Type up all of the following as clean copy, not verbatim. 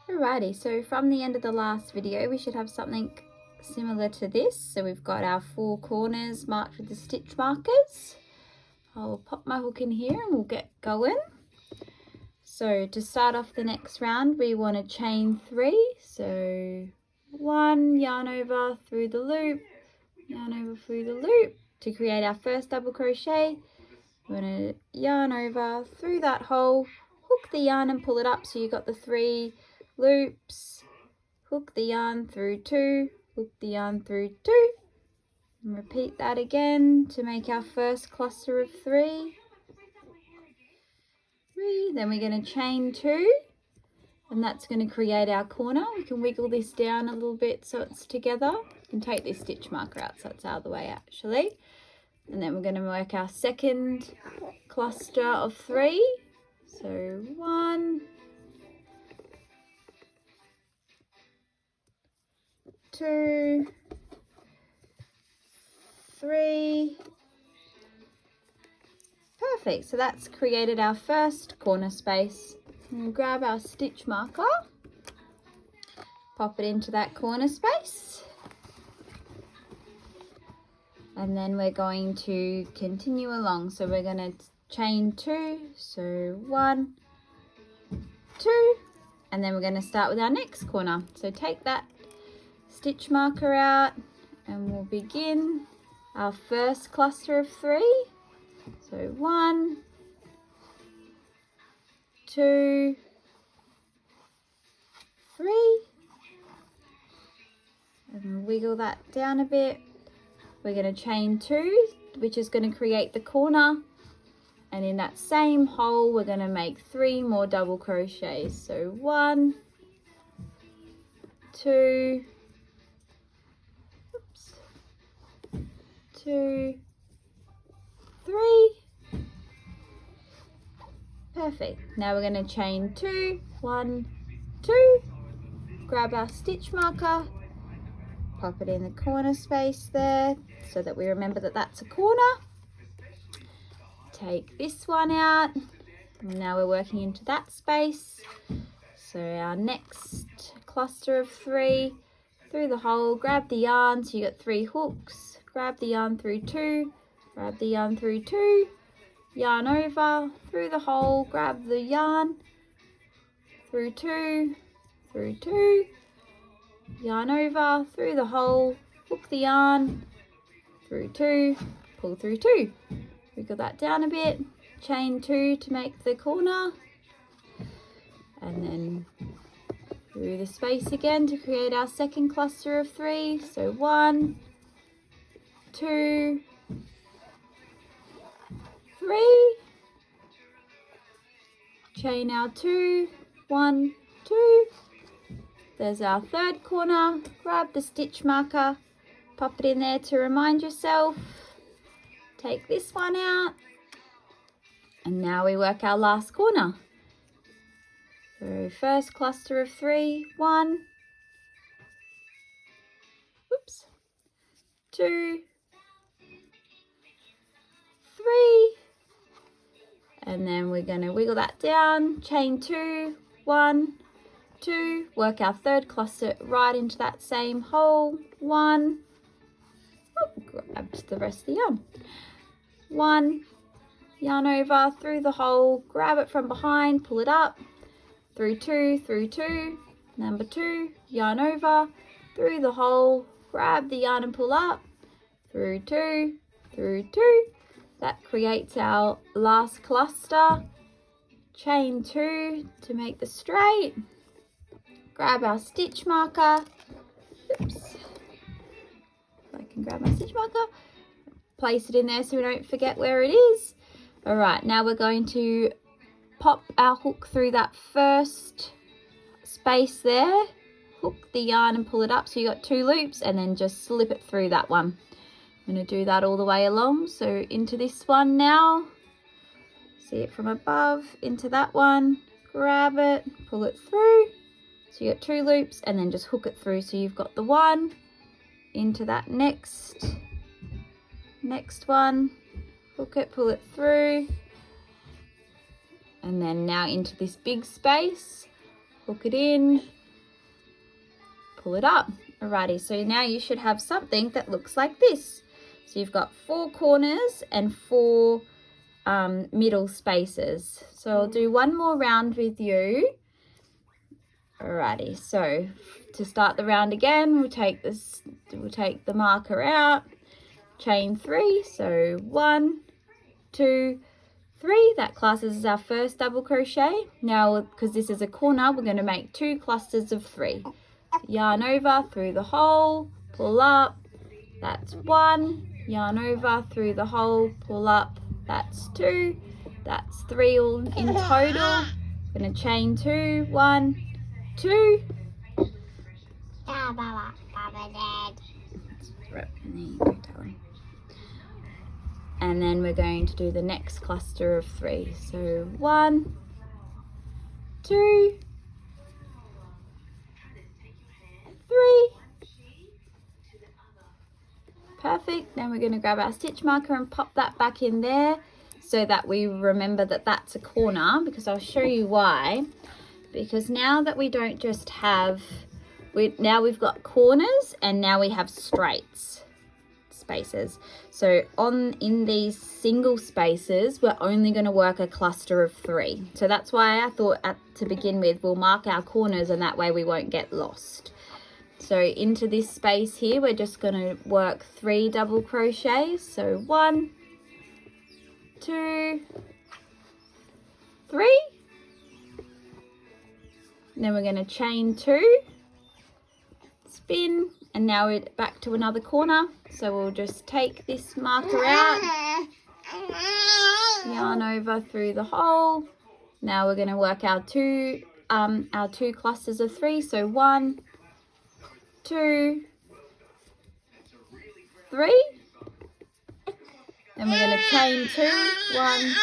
Alrighty, so from the end of the last video we should have something similar to this. So we've got our 4 corners marked with the stitch markers. I'll pop my hook in here and we'll get going. So to start off the next round we want to chain 3. So 1, yarn over through the loop, yarn over through the loop to create our first double crochet. We're going to yarn over through that hole, hook the yarn and pull it up so you've got the 3 loops, hook the yarn through 2, hook the yarn through 2, and repeat that again to make our first cluster of 3. Then we're going to chain 2, and that's going to create our corner. We can wiggle this down a little bit so it's together. You can take this stitch marker out so it's out of the way actually. And then we're going to work our second cluster of 3. So 1, 2, 3. Perfect. So that's created our first corner space. And grab our stitch marker, pop it into that corner space. And then we're going to continue along. So we're going to chain 2. So 1, 2, and then we're going to start with our next corner. So take that stitch marker out and we'll begin our first cluster of 3. So 1, 2, 3, and wiggle that down a bit. We're going to chain 2, which is going to create the corner, and in that same hole we're going to make 3 more double crochets. So 1, 2, 2, 3. Perfect. Now we're going to chain 2, 1, 2, grab our stitch marker, pop it in the corner space there so that we remember that that's a corner. Take this one out, and now we're working into that space. So our next cluster of 3, through the hole, grab the yarn, so you got 3 hooks, grab the yarn through 2, grab the yarn through 2, yarn over through the hole, grab the yarn through 2, through 2, yarn over through the hole, hook the yarn through 2, pull through 2, wiggle that down a bit, chain 2 to make the corner, and then through the space again to create our second cluster of 3. So 1, 2, 3, chain our 2, 1, 2. There's our third corner. Grab the stitch marker, pop it in there to remind yourself. Take this one out, and now we work our last corner. So first cluster of 3, 1, 2, 3, and then we're going to wiggle that down, chain 2, 1, 2, work our third cluster right into that same hole, 1, grab the rest of the yarn, 1, yarn over through the hole, grab it from behind, pull it up, through 2, number 2, yarn over through the hole, grab the yarn and pull up, through 2, that creates our last cluster. Chain 2 to make the straight, grab our stitch marker, if I can grab my stitch marker, place it in there so we don't forget where it is. All right, now we're going to pop our hook through that first space there, hook the yarn and pull it up so you got 2 loops, and then just slip it through that one. I'm going to do that all the way along. So into this one now, see it from above, into that one, grab it, pull it through, so you got 2 loops, and then just hook it through so you've got the one, into that next one, hook it, pull it through, and then now into this big space, hook it in, pull it up. Alrighty, so now you should have something that looks like this. So you've got 4 corners and 4 middle spaces. So I'll do one more round with you. Alrighty, so to start the round again, we'll take the marker out, chain 3, so 1, 2, 3, that classes as our first double crochet. Now, because this is a corner, we're going to make 2 clusters of 3. Yarn over through the hole, pull up, that's 1, yarn over through the hole, pull up, that's 2, that's 3 all in total. I'm going to chain 2, 1, 2. And then we're going to do the next cluster of 3. So 1, 2, 3. Perfect. Then we're going to grab our stitch marker and pop that back in there so that we remember that that's a corner, because I'll show you why. Because now that we don't just have, now we've got corners and now we have straights spaces. So in these single spaces, we're only going to work a cluster of 3. So that's why I thought to begin with, we'll mark our corners and that way we won't get lost. So into this space here, we're just going to work 3 double crochets. So 1, 2, 3. Then we're going to chain 2, spin, and now we're back to another corner. So we'll just take this marker out, yarn over through the hole. Now we're going to work our two clusters of 3. So 1, 2, 3. Then we're going to chain 2, 1, 2.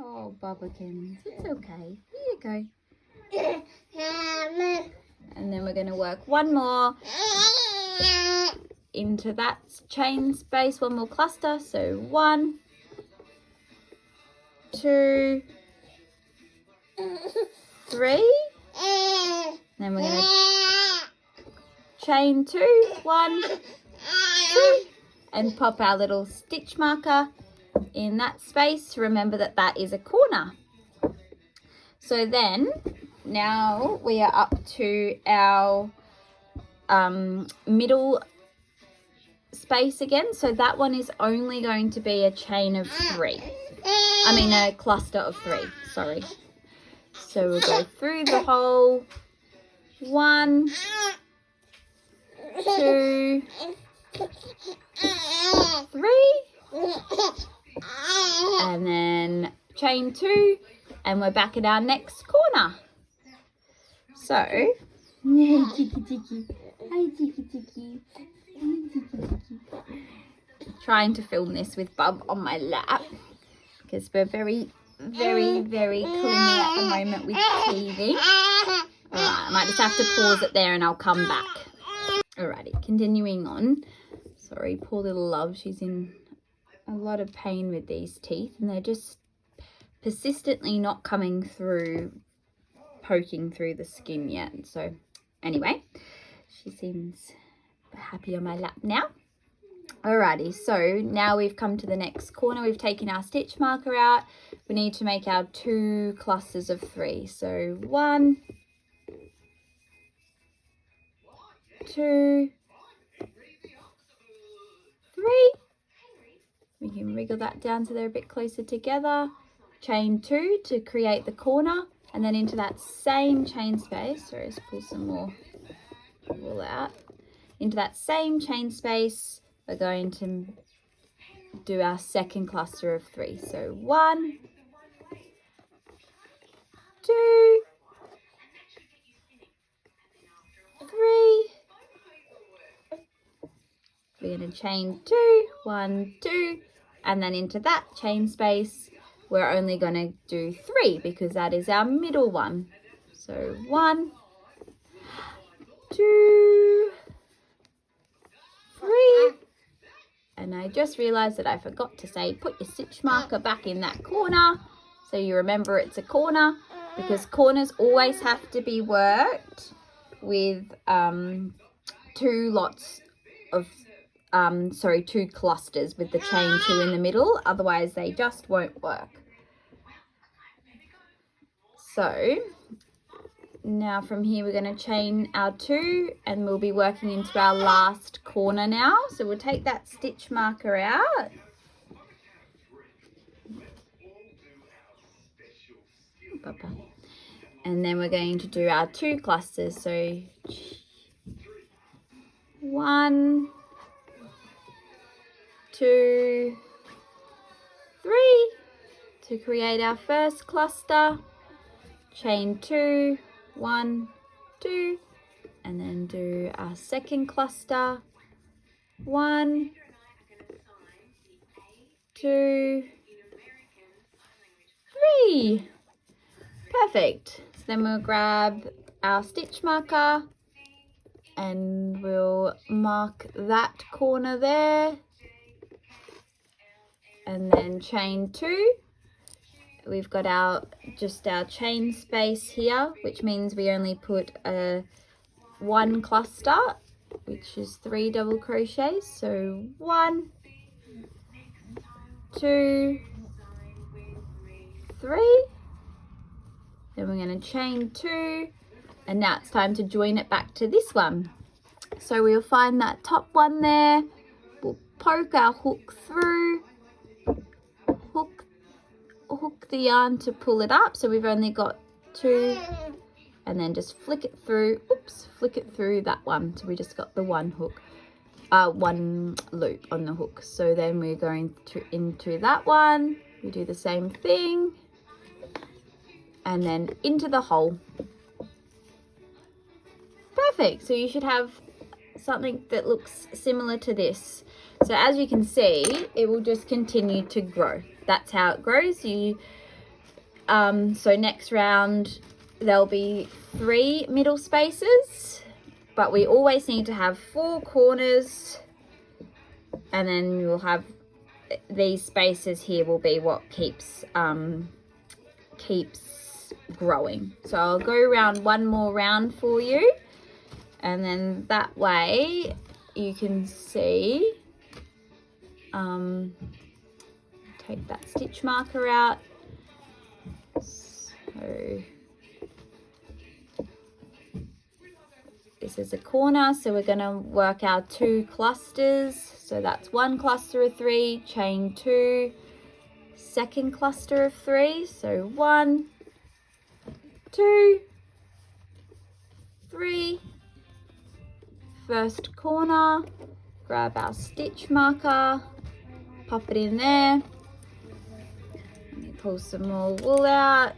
Oh, Bubbakins, it's okay. Here you go. And then we're going to work one more into that chain space, one more cluster. So 1, 2, 3. Then we're going to chain 2, 1, 2, and pop our little stitch marker in that space to remember that that is a corner. So then now we are up to our middle space again. So that one is only going to be a chain of 3. I mean a cluster of 3, sorry. So we'll go through the hole, 1, 2, 3, and then chain 2, and we're back at our next corner. So, hey Tiki Tiki, hi Tiki Tiki, trying to film this with Bub on my lap because we're very clingy at the moment with TV. Alright, I might just have to pause it there and I'll come back. Alrighty, continuing on. Sorry, poor little love, she's in a lot of pain with these teeth and they're just persistently not coming through, poking through the skin yet. So anyway, she seems happy on my lap now. Alrighty, so now we've come to the next corner. We've taken our stitch marker out. We need to make our 2 clusters of 3. So 1, 2, 3. We can wriggle that down so they're a bit closer together. Chain 2 to create the corner, and then into that same chain space, sorry, let's pull some more wool out. Into that same chain space, we're going to do our second cluster of 3. So 1, 2, 3. We're going to chain 2, 1, 2, and then into that chain space, we're only going to do 3 because that is our middle one. So 1, 2, 3. And I just realized that I forgot to say, put your stitch marker back in that corner so you remember it's a corner. because corners always have to be worked with two clusters with the chain 2 in the middle, otherwise they just won't work. So now from here we're going to chain our 2 and we'll be working into our last corner now. So we'll take that stitch marker out. And then we're going to do our 2 clusters. So 1, 2, 3 to create our first cluster. Chain 2, 1, 2, and then do our second cluster. 1, 2, 3. Perfect. So then we'll grab our stitch marker and we'll mark that corner there, and then chain 2. We've got our chain space here, which means we only put a 1 cluster, which is 3 double crochets. So 1, 2, 3. Then we're going to chain 2, and now it's time to join it back to this one. So we'll find that top one there, we'll poke our hook through, hook the yarn to pull it up, so we've only got 2, and then just flick it through, flick it through that one, so we just got the 1 hook, 1 loop on the hook. So then we're going into that one, we do the same thing, and then into the hole. Perfect. So you should have something that looks similar to this. So as you can see, it will just continue to grow. That's how it grows. So next round there'll be 3 middle spaces, but we always need to have 4 corners, and then you'll have these spaces here will be what keeps growing. So I'll go around one more round for you, and then that way you can see. Take that stitch marker out. So this is a corner, so we're going to work our 2 clusters. So that's 1 cluster of 3, chain 2, second cluster of 3. So 1, 2, 3, first corner, grab our stitch marker, pop it in there. Let me pull some more wool out.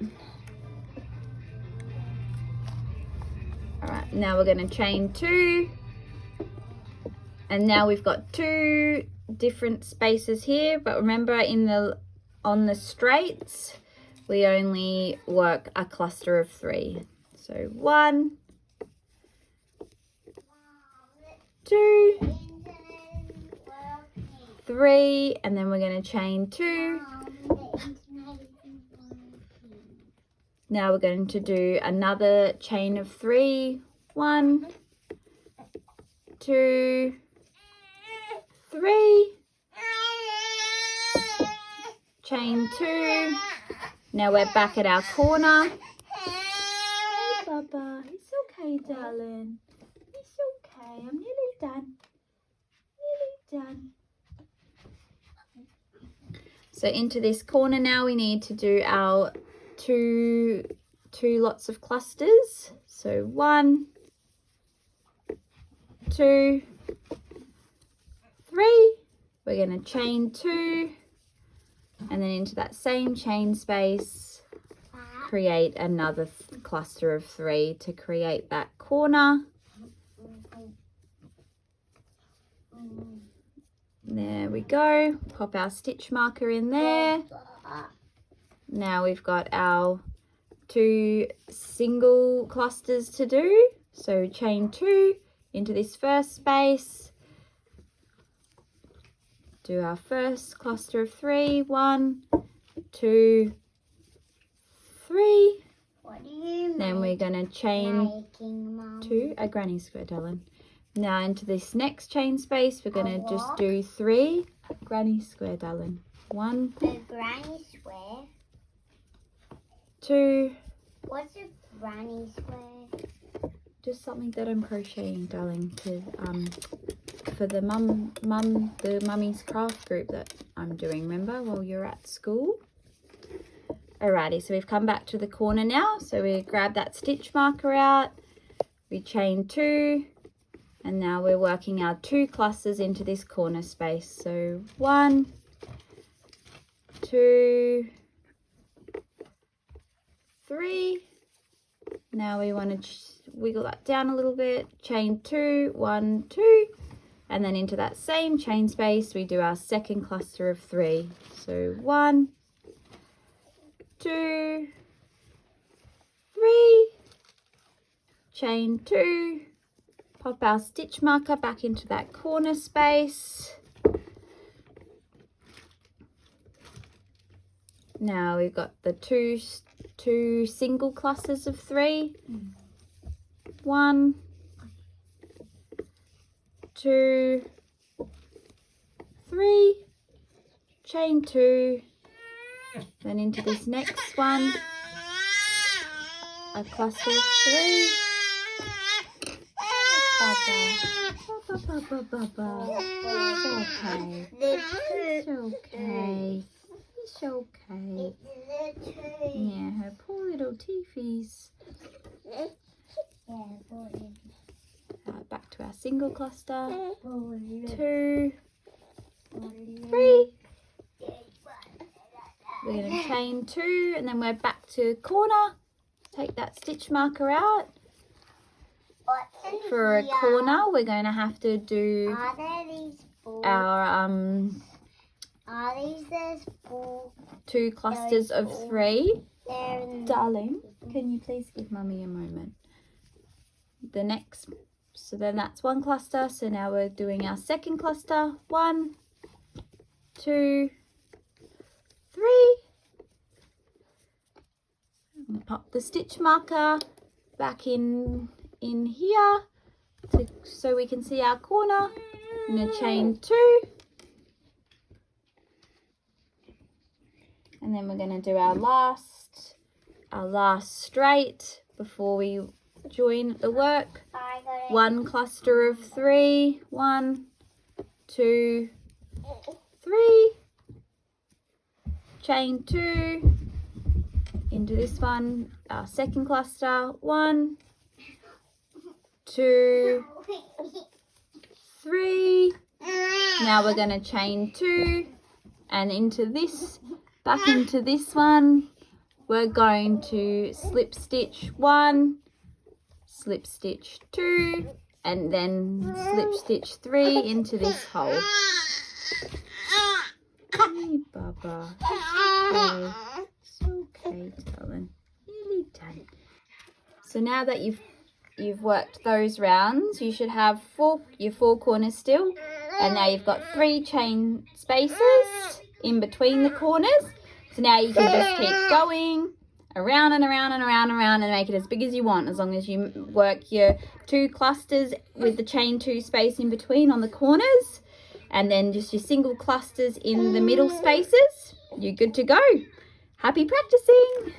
All right, now we're going to chain 2, and now we've got 2 different spaces here, but remember on the straights we only work a cluster of 3. So 1, 2, 3, and then we're going to chain 2. Now we're going to do another chain of 3. 1, 2, 3. Chain 2. Now we're back at our corner. Hey, Bubba. It's okay, darling. It's okay. I'm nearly done. Nearly done. So into this corner now we need to do our two lots of clusters. So 1, 2, 3. We're going to chain 2, and then into that same chain space create another cluster of 3 to create that corner. There we go. Pop our stitch marker in there. Now we've got our 2 single clusters to do. So chain 2 into this first space. Do our first cluster of 3. 1, 2, 3. Then we're going to chain 2, a granny square, darling. Now into this next chain space, we're going to just do 3 granny square, darling. 1, a granny square. 2. What's a granny square? Just something that I'm crocheting, darling, to for the mummy's craft group that I'm doing, remember, while you're at school. Alrighty, so we've come back to the corner now. So we grab that stitch marker out, we chain 2, and now we're working our 2 clusters into this corner space. So 1, 2, 3. Now we want to wiggle that down a little bit, chain 2, 1, 2, and then into that same chain space we do our second cluster of 3. So 1, 2, 3, chain 2, pop our stitch marker back into that corner space. Now we've got the two single clusters of 3. 1, 2, 3, chain 2, then into this next one, a cluster of 3. Baba. It's okay. It's okay. It's okay. Yeah, her poor little teethies. Back to our single cluster. 2, 3. We're going to chain 2, and then we're back to corner. Take that stitch marker out. For a corner, we're going to have to do our Are these the 4? 2 clusters of 3. Darling, can you please give Mummy a moment? The next, so then that's 1 cluster. So now we're doing our second cluster. 1, 2, 3. And pop the stitch marker back in here so we can see our corner. I'm going to chain 2. And then we're going to do our last straight before we join the work. 1 cluster of 3. 1, 2, 3. Chain 2 into this one. Our second cluster. 1, 2, 3. Now we're going to chain 2 and into this. Back into this one, we're going to slip stitch 1, slip stitch 2, and then slip stitch 3 into this hole. Hey, Baba. It's okay, darling. Nearly done. So now that you've worked those rounds, you should have your 4 corners still, and now you've got 3 chain spaces in between the corners. So now you can just keep going around and around and around and around and make it as big as you want, as long as you work your 2 clusters with the chain 2 space in between on the corners, and then just your single clusters in the middle spaces. You're good to go. Happy practicing.